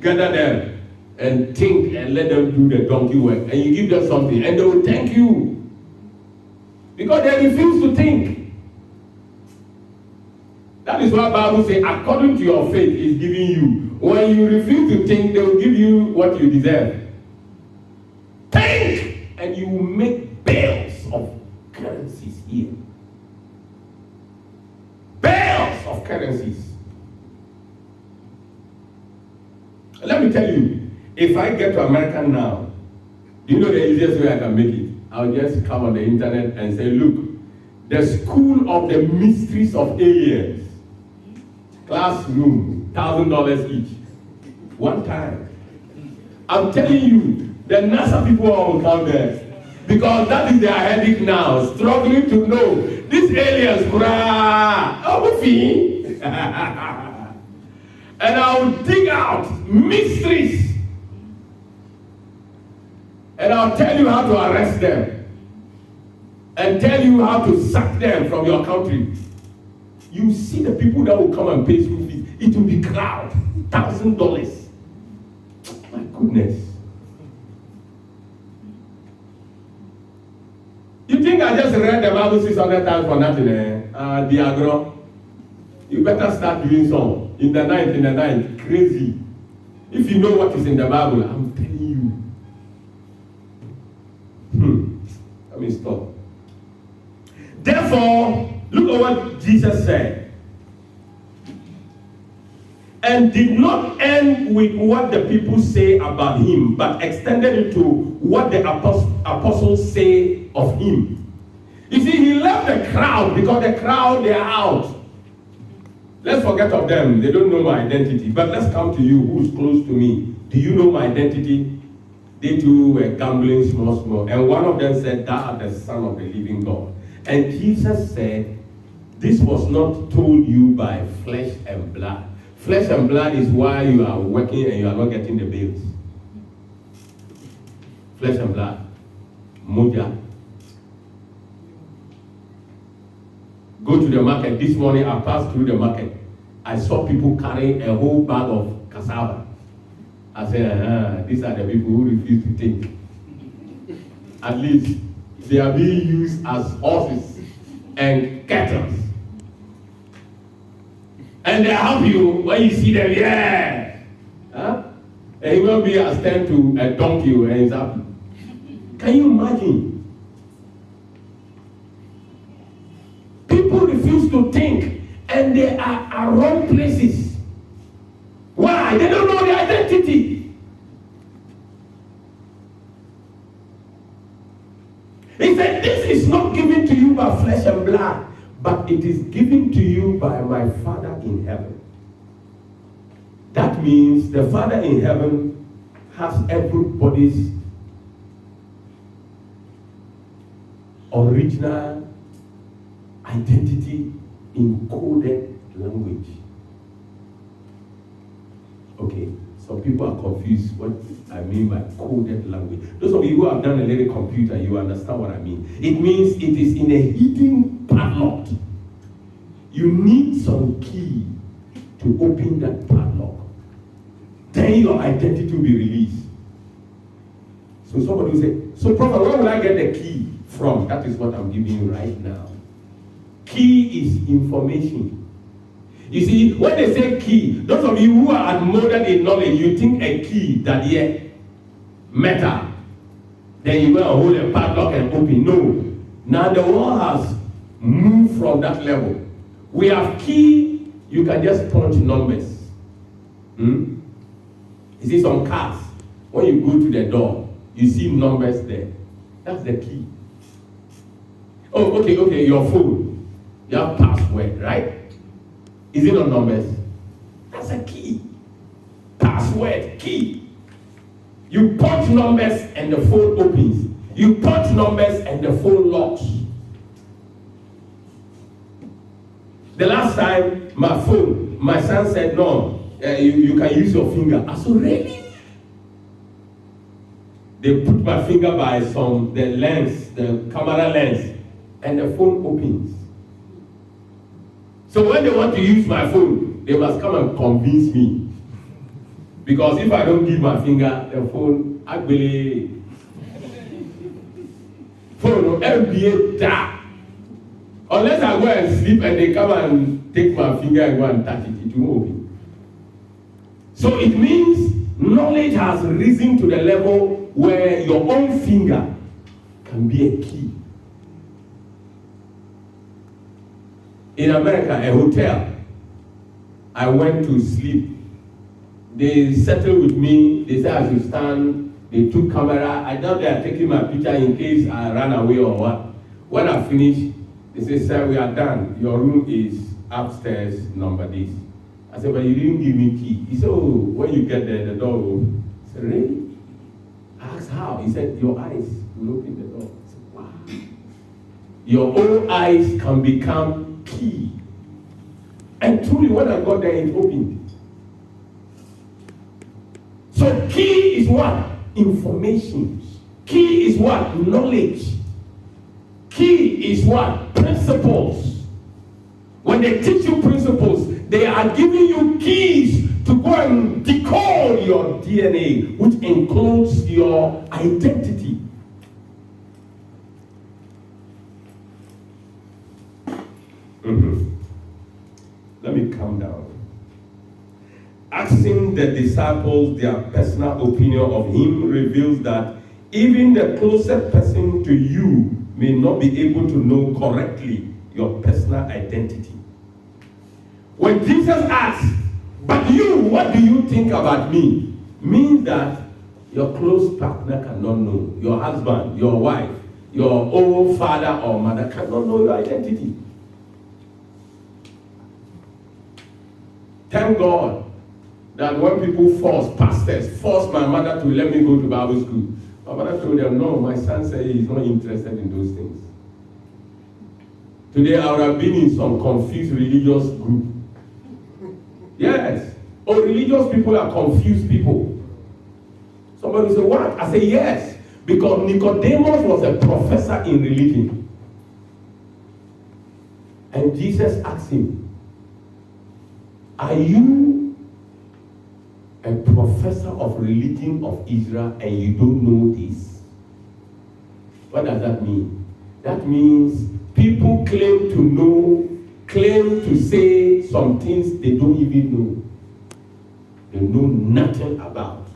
Gather them and think and let them do the donkey work. And you give them something and they will thank you. Because they refuse to think. That is why the Bible says, according to your faith is giving you. When you refuse to think, they will give you what you deserve. Think! And you will make bales of currencies here. Bales of currencies. Let me tell you, if I get to America now, do you know the easiest way I can make it? I'll just come on the internet and say, look, the School of the Mysteries of Aliens, classroom, $1,000 each, one time. I'm telling you, the NASA people will come there because that is their headache now, struggling to know these aliens. And I'll dig out mysteries. And I'll tell you how to arrest them. And tell you how to sack them from your country. You see the people that will come and pay school fees. It will be crowd. $1,000. My goodness. You think I just read the Bible 600 times for nothing, Diagro? You better start doing some. In the night, crazy. If you know what is in the Bible, I'm telling you. Let me stop. Therefore, look at what Jesus said. And did not end with what the people say about him, but extended it to what the apostles say of him. You see, he left the crowd because the crowd, they are out. Let's forget of them. They don't know my identity. But let's come to you, who's close to me. Do you know my identity? They too were gambling small. And one of them said, thou art the Son of the living God. And Jesus said, this was not told you by flesh and blood. Flesh and blood is why you are working and you are not getting the bills. Flesh and blood. Moja. Go to the market. This morning I passed through the market. I saw people carrying a whole bag of cassava. I said, these are the people who refuse to think. At least they are being used as horses and cattle. And they help you when you see them, yeah. Huh? A human being has turned to a donkey and he's happy. Can you imagine? People refuse to think and they are wrong places. Why? They don't know their identity. He said, this is not given to you by flesh and blood, but it is given to you by my Father in heaven. That means the Father in heaven has everybody's original identity in coded language. Okay, some people are confused what I mean by coded language. Those of you who have done a little computer, you understand what I mean. It means it is in a hidden padlock. You need some key to open that padlock. Then your identity will be released. So somebody will say, so prophet, where will I get the key from? That is what I'm giving you right now. Key is information. You see, when they say key, those of you who are modern in knowledge, you think a key that here, metal. Then you go and hold a padlock and open. No. Now the world has moved from that level. We have key, you can just punch numbers. You see some cars, when you go to the door, you see numbers there. That's the key. Oh, okay, your phone. You have password, right? Is it on numbers? That's a key. Password, key. You punch numbers and the phone opens. You punch numbers and the phone locks. The last time, my son said, no, you can use your finger. I said, really? They put my finger by the camera lens, and the phone opens. So when they want to use my phone, they must come and convince me. Because if I don't give my finger, the phone, phone will MBA da. Unless I go and sleep and they come and take my finger and go and touch it, it won't open. So it means knowledge has risen to the level where your own finger can be a key. In America, a hotel, I went to sleep. They settled with me. They said I should stand. They took camera. I thought they are taking my picture in case I ran away or what. When I finished, they said, sir, we are done. Your room is upstairs, number this. I said, but you didn't give me key. He said, oh, when you get there, the door will open. I said, really? I asked how. He said, your eyes will open the door. I said, wow. Your own eyes can become key. And truly, when I got there, it opened. So key is what? Information. Key is what? Knowledge. Key is what? Principles. When they teach you principles, they are giving you keys to go and decode your DNA, which includes your identity. Let me calm down. Asking the disciples their personal opinion of him reveals that even the closest person to you may not be able to know correctly your personal identity. When Jesus asks, but you, what do you think about me? Means that your close partner cannot know. Your husband, your wife, your own father or mother cannot know your identity. Thank God that when people pastors force my mother to let me go to Bible school, my mother told them, no, my son said he's not interested in those things. Today I would have been in some confused religious group. Yes. Oh, religious people are confused people. Somebody say, what? I say, yes. Because Nicodemus was a professor in religion. And Jesus asked him, are you a professor of religion of Israel and you don't know this? What does that mean? That means people claim to know claim to say some things they don't even know. They know nothing about.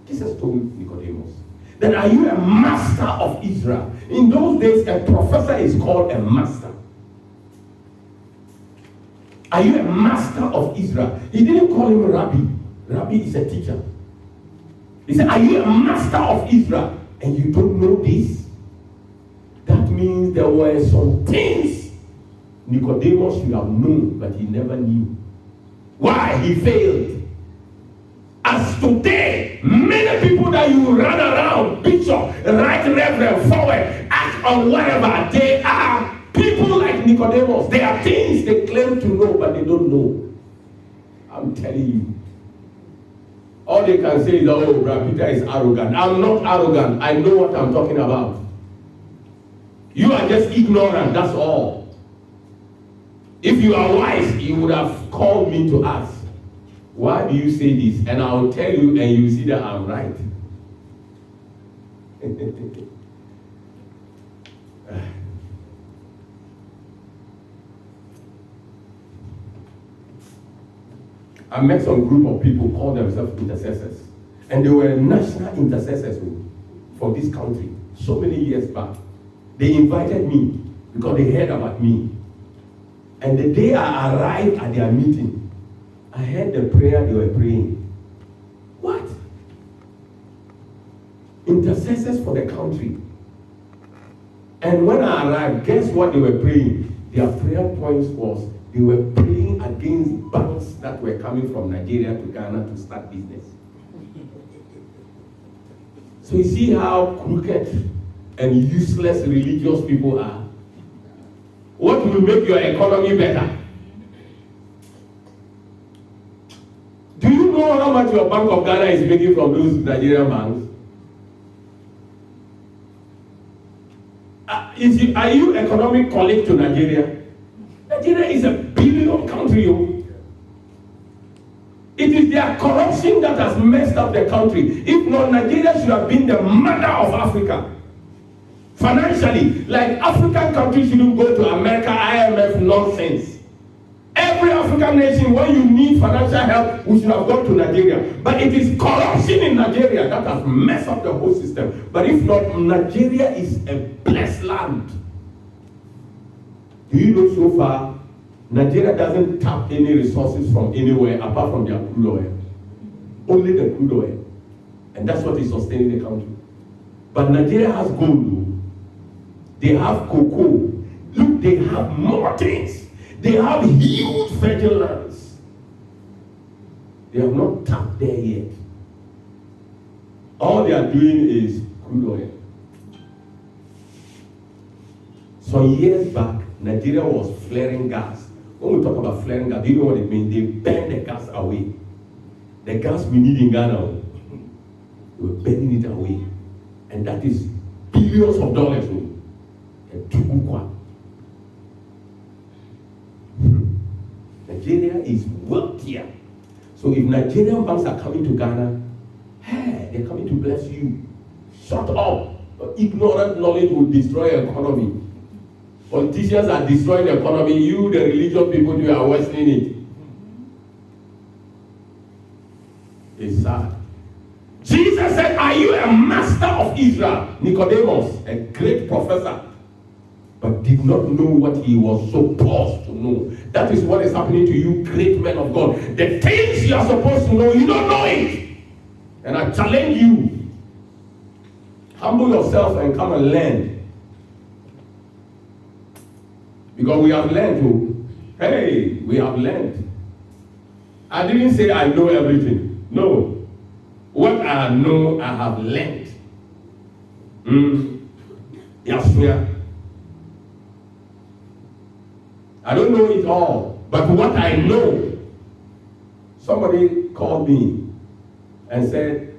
Jesus told Nicodemus, then are you a master of Israel? In those days, a professor is called a master. Are you a master of Israel? He didn't call him Rabbi. Rabbi is a teacher. He said, are you a master of Israel? And you don't know this? That means there were some things Nicodemus should have known, but he never knew. Why? He failed. As today, many people that you run around, bishop, right reverend, forward, act on whatever, they are people like Nicodemus. There are things they claim to know, but they don't know. I'm telling you. All they can say is, oh, Brother Peter is arrogant. I'm not arrogant. I know what I'm talking about. You are just ignorant, that's all. If you are wise, you would have called me to ask, why do you say this? And I'll tell you, and you see that I'm right. I met some group of people called themselves intercessors. And they were national intercessors for this country so many years back. They invited me because they heard about me. And the day I arrived at their meeting, I heard the prayer they were praying. What? Intercessors for the country. And when I arrived, guess what they were praying? Their prayer points was they were praying against banks that were coming from Nigeria to Ghana to start business. So you see how crooked and useless religious people are. What will make your economy better? Do you know how much your Bank of Ghana is making from those Nigerian banks? Are you economic colleague to Nigeria? Nigeria is a billion country. It is their corruption that has messed up the country. If not, Nigeria should have been the mother of Africa. Financially, like African countries shouldn't go to America, IMF nonsense. Every African nation, when you need financial help, we should have gone to Nigeria. But it is corruption in Nigeria that has messed up the whole system. But if not, Nigeria is a blessed land. Do you know so far, Nigeria doesn't tap any resources from anywhere apart from their crude oil. Only the crude oil. And that's what is sustaining the country. But Nigeria has gold. They have cocoa. Look, they have more things. They have huge fertile lands. They have not tapped there yet. All they are doing is crude oil. Some years back, Nigeria was flaring gas. When we talk about flaring gas, do you know what it means? They burn the gas away. The gas we need in Ghana, they were burning it away. And that is billions of dollars. Nigeria is wealthier. So if Nigerian banks are coming to Ghana, hey, they're coming to bless you. Shut up. Ignorant knowledge will destroy the economy. Politicians are destroying the economy. You, the religious people, you are worsening it. It's sad. Jesus said, are you a master of Israel? Nicodemus, a great professor, but did not know what he was supposed to know. That is what is happening to you, great men of God. The things you are supposed to know, you don't know it. And I challenge you, humble yourself and come and learn. Because we have learned to, hey, we have learned. I didn't say I know everything. No. What I know, I have learned. Yes, yeah. I don't know it all, but what I know, somebody called me and said,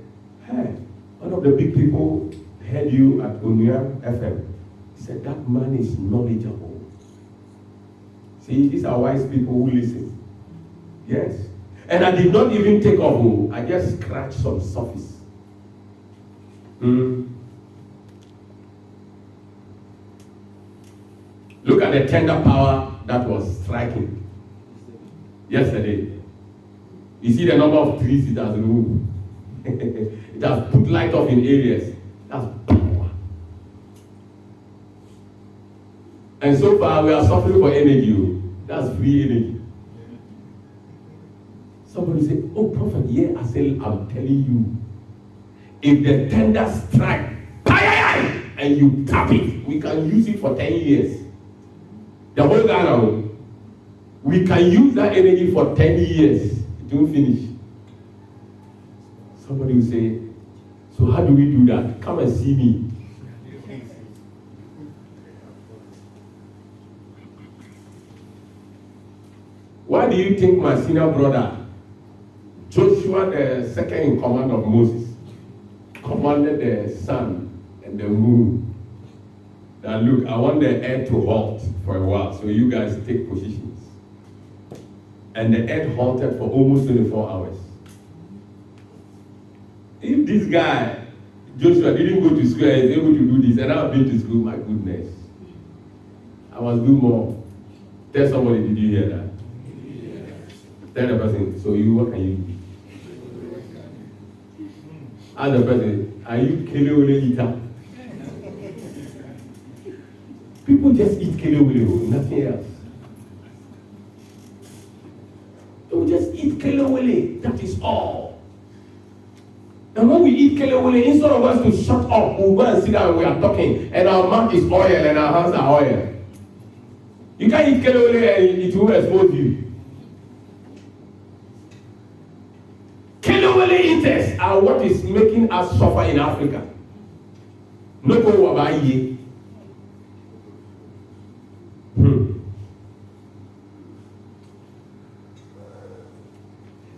hey, one of the big people heard you at Unia FM. He said, that man is knowledgeable. See, these are wise people who listen. Yes. And I did not even take off. I just scratched some surface. Look at the tender power that was striking yesterday. You see the number of trees it has removed. It has put light off in areas. That's power. And so far we are suffering for energy. That's free energy. Somebody say, oh prophet, yeah, I say, I'm telling you, if the tender strike, and you tap it, we can use it for 10 years. The whole Ghana, we can use that energy for 10 years. It won't finish. Somebody will say, so how do we do that? Come and see me. Why do you think my senior brother, Joshua, the second in command of Moses, commanded the sun and the moon that, look, I want the earth to halt for a while, so you guys take positions. And the earth halted for almost 24 hours. If this guy, Joshua, didn't go to school and is able to do this, and I've been to school, my goodness, I must do more. Tell somebody, did you hear that? Tell the person, so you, what can you do? Ask the person, are you kelewele eater? People just eat kelewele, nothing else. They will just eat kelewele, that is all. And when we eat kelewele, instead of us to shut up, we'll go and sit down and we are talking, and our mouth is oil and our hands are oil. You can't eat kelewele and it will expose you. Kelewele eaters are what is making us suffer in Africa. No go about ye.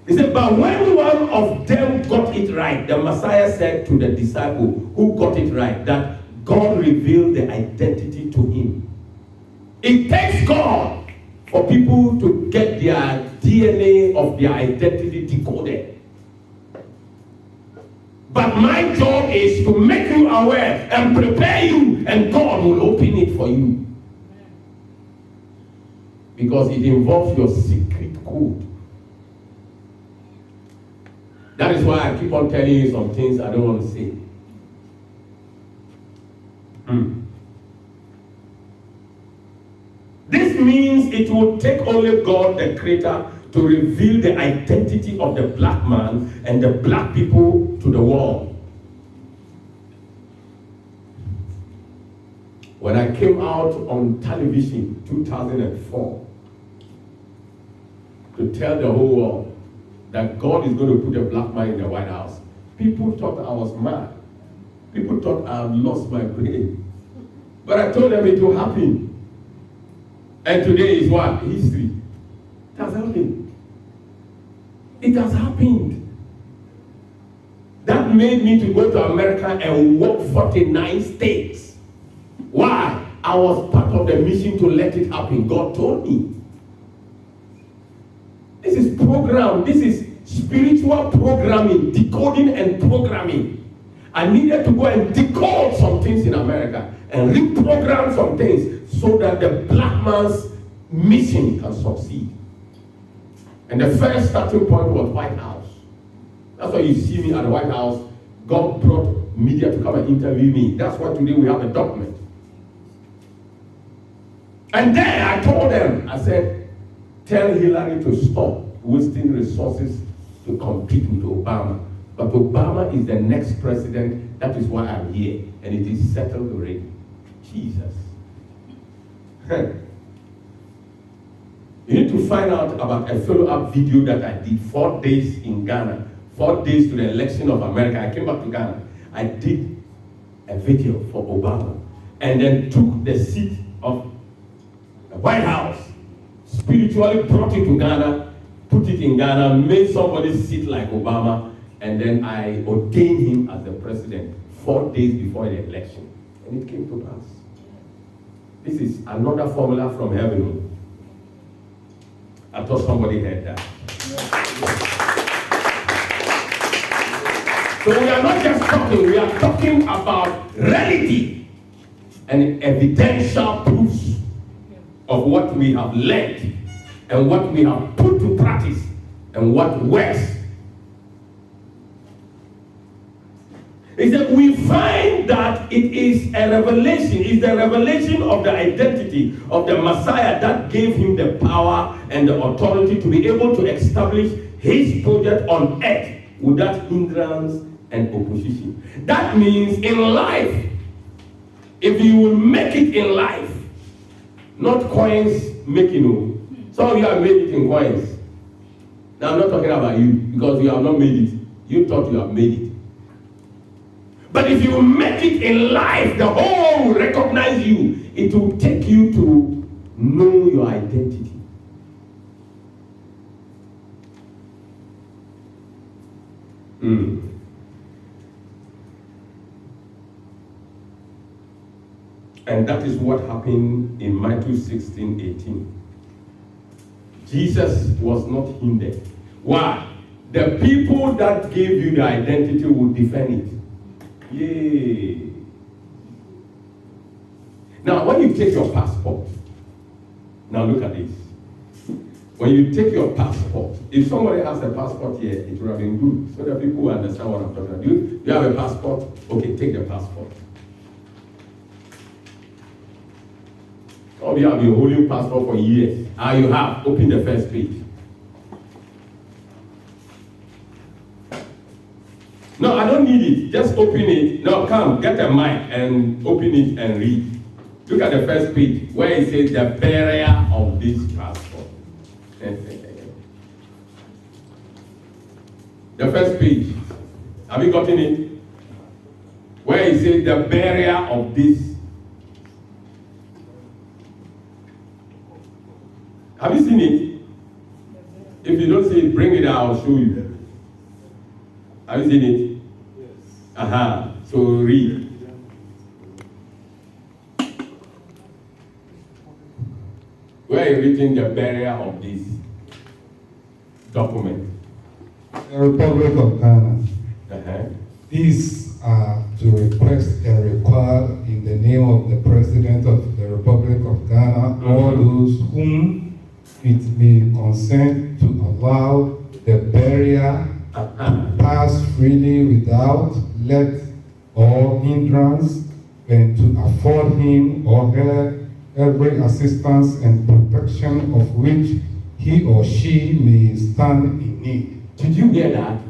He said, but when one of them got it right, the Messiah said to the disciple who got it right, that God revealed the identity to him. It takes God for people to get their DNA of their identity decoded. But my job is to make you aware and prepare you, and God will open it for you. Because it involves your secret code. That is why I keep on telling you some things I don't want to say. This means it will take only God, the Creator, to reveal the identity of the black man and the black people to the world. When I came out on television 2004 to tell the whole world that God is going to put a black man in the White House, people thought I was mad. People thought I had lost my brain. But I told them it will happen. And today is what? History. It has happened. It has happened. That made me to go to America and walk 49 states. Why? I was part of the mission to let it happen. God told me. This is program. This is spiritual programming, decoding and programming. I needed to go and decode some things in America and reprogram some things so that the black man's mission can succeed. And the first starting point was White House. That's why you see me at the White House. God brought media to come and interview me. That's why today we have a document. And then I told them, I said, tell Hillary to stop wasting resources to compete with Obama. But Obama is the next president. That is why I'm here. And it is settled already. Jesus. You need to find out about a follow-up video that I did 4 days in Ghana. 4 days to the election of America. I came back to Ghana. I did a video for Obama. And then took the seat of the White House. Spiritually brought it to Ghana. Put it in Ghana. Made somebody sit like Obama. And then I ordained him as the president 4 days before the election. And it came to pass. This is another formula from heaven. I thought somebody heard that. So we are not just talking, we are talking about reality and evidential proofs of what we have learned and what we have put to practice and what works. Is that we find that it is a revelation, it's the revelation of the identity of the Messiah that gave him the power and the authority to be able to establish his project on earth without hindrance and opposition. That means in life, if you will make it in life, not coins making. Some of you have made it in coins. Now I'm not talking about you because you have not made it. You thought you have made it. But if you make it in life, the whole will recognize you. It will take you to know your identity. And that is what happened in Matthew 16:18. Jesus was not hindered. Why? The people that gave you the identity will defend it. Yay. Now, when you take your passport, now look at this. When you take your passport, if somebody has a passport here, it would have been good so that people will understand what I'm talking about. Do you have a passport? Okay, take the passport. Some of you have been holding passport for years. You have. Open the first page. No, I don't need it. Just open it. No, come, get a mic and open it and read. Look at the first page where it says the bearer of this passport. The first page. Have you gotten it? Where it says the bearer of this. Have you seen it? If you don't see it, bring it out, I'll show you. Have you seen it? Yes. So read. Where are you reading the bearer of this document? The Republic of Ghana. These are to request and require in the name of the President of the Republic of Ghana, all those whom it may consent to allow the barrier to pass freely without let or hindrance, and to afford him or her every assistance and protection of which he or she may stand in need. Did you hear that?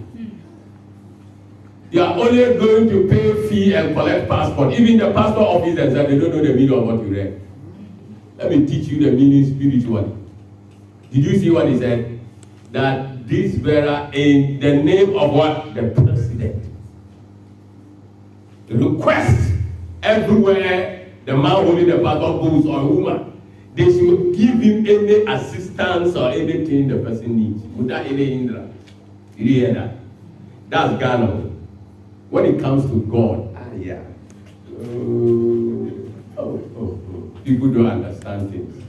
You are only going to pay fee and collect passport. Even the passport officers said they don't know the meaning of what you read. Let me teach you the meaning spiritually. Did you see what he said? That this bearer in the name of what? The president. Request everywhere the man holding the passport goes or a woman. They should give him any assistance or anything the person needs without any hindrance. Did you hear that? That's Ghana. When it comes to God, people don't understand things.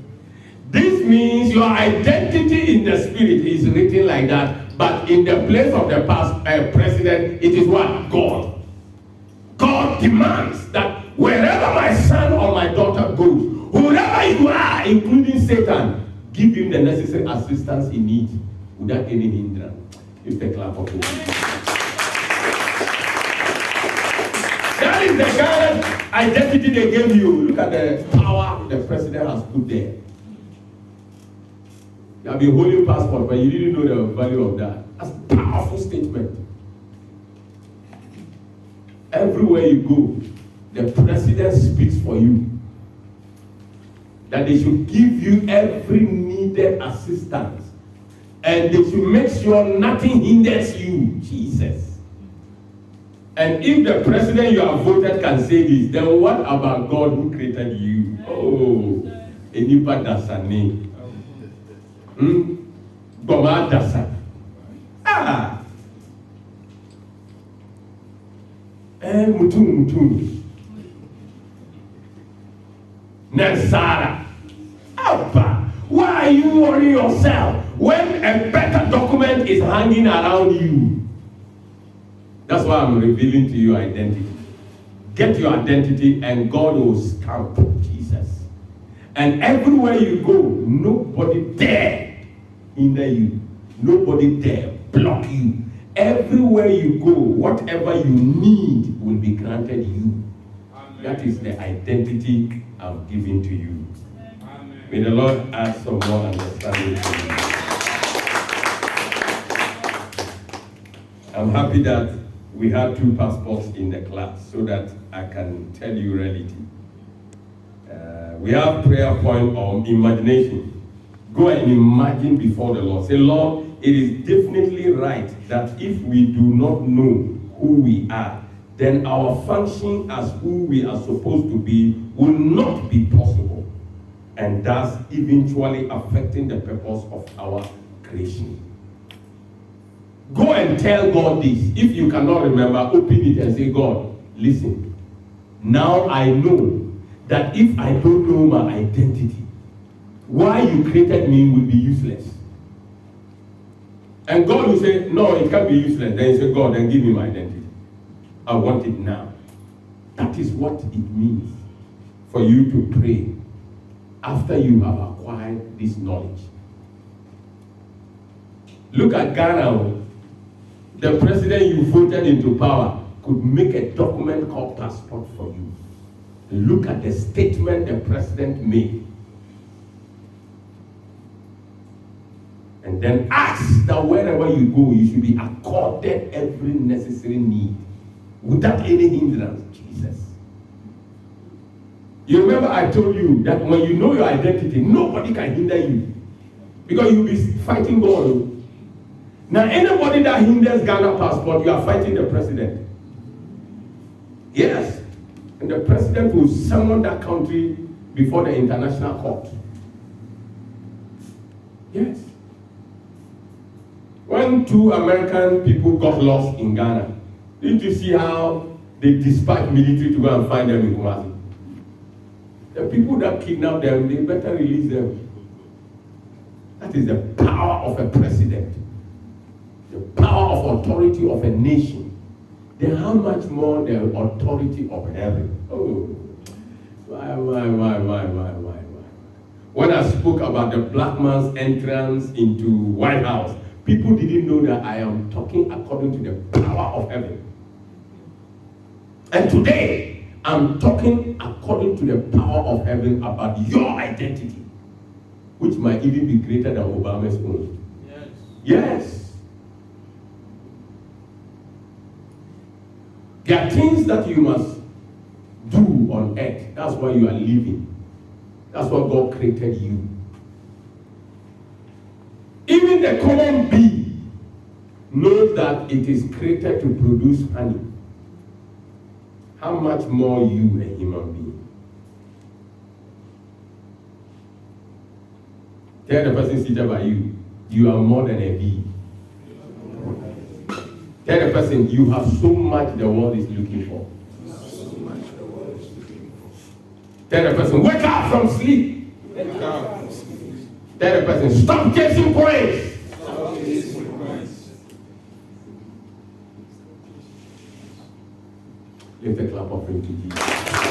This means your identity in the spirit is written like that, but in the place of the past president, it is what? God. God demands that wherever my son or my daughter goes, whoever you are, including Satan, give him the necessary assistance he needs without any hindrance. If the clap of it. That is the kind of identity they gave you. Look at the power the president has put there. You have been holding passport, but you didn't know the value of that. That's a powerful statement. Everywhere you go, the president speaks for you. That they should give you every needed assistance. And they should make sure nothing hinders you. Jesus. And if the president you have voted can say this, then what about God who created you? Oh, Enipa Dasane. Goma Dasa. Mutum. Nesara. Abba. Why are you worrying yourself when a better document is hanging around you? That's why I'm revealing to you identity. Get your identity and God will stamp Jesus. And everywhere you go, nobody dare hinder you. Nobody dare block you. Everywhere you go, whatever you need will be granted you. Amen. That is the identity I'm giving to you. Amen. May the Lord add some more understanding to you. I'm happy that we had 2 passports in the class so that I can tell you reality. We have prayer point on imagination. Go and imagine before the Lord. Say, Lord, it is definitely right that if we do not know who we are, then our function as who we are supposed to be will not be possible, and thus eventually affecting the purpose of our creation. Go and tell God this. If you cannot remember, open it and say, God, listen. Now I know that if I don't know my identity, why you created me will be useless. And God will say, no, it can't be useless. Then you say, God, then give me my identity. I want it now. That is what it means for you to pray after you have acquired this knowledge. Look at Ghana. The president you voted into power could make a document called passport for you. Look at the statement the president made. And then ask that wherever you go, you should be accorded every necessary need without any hindrance. Jesus. You remember I told you that when you know your identity, nobody can hinder you. Because you'll be fighting God. Now anybody that hinders Ghana passport, you are fighting the president. Yes. And the president will summon that country before the international court. Yes. When 2 American people got lost in Ghana, did you see how they dispatched military to go and find them in Kumasi? The people that kidnapped them, they better release them. That is the power of a president. The power of authority of a nation. Then how much more the authority of heaven? Oh, my. When I spoke about the black man's entrance into White House, people didn't know that I am talking according to the power of heaven. And today, I'm talking according to the power of heaven about your identity, which might even be greater than Obama's own. Yes. Yes. There are things that you must do on earth. That's why you are living. That's what God created you. Even the common bee knows that it is created to produce honey. How much more you, a human being? Tell the person seated by you, you are more than a bee. Tell the person, you have so much the world is looking for. Tell the person, wake up from sleep. Tell the person, stop chasing praise. Lift a clap offering to Jesus.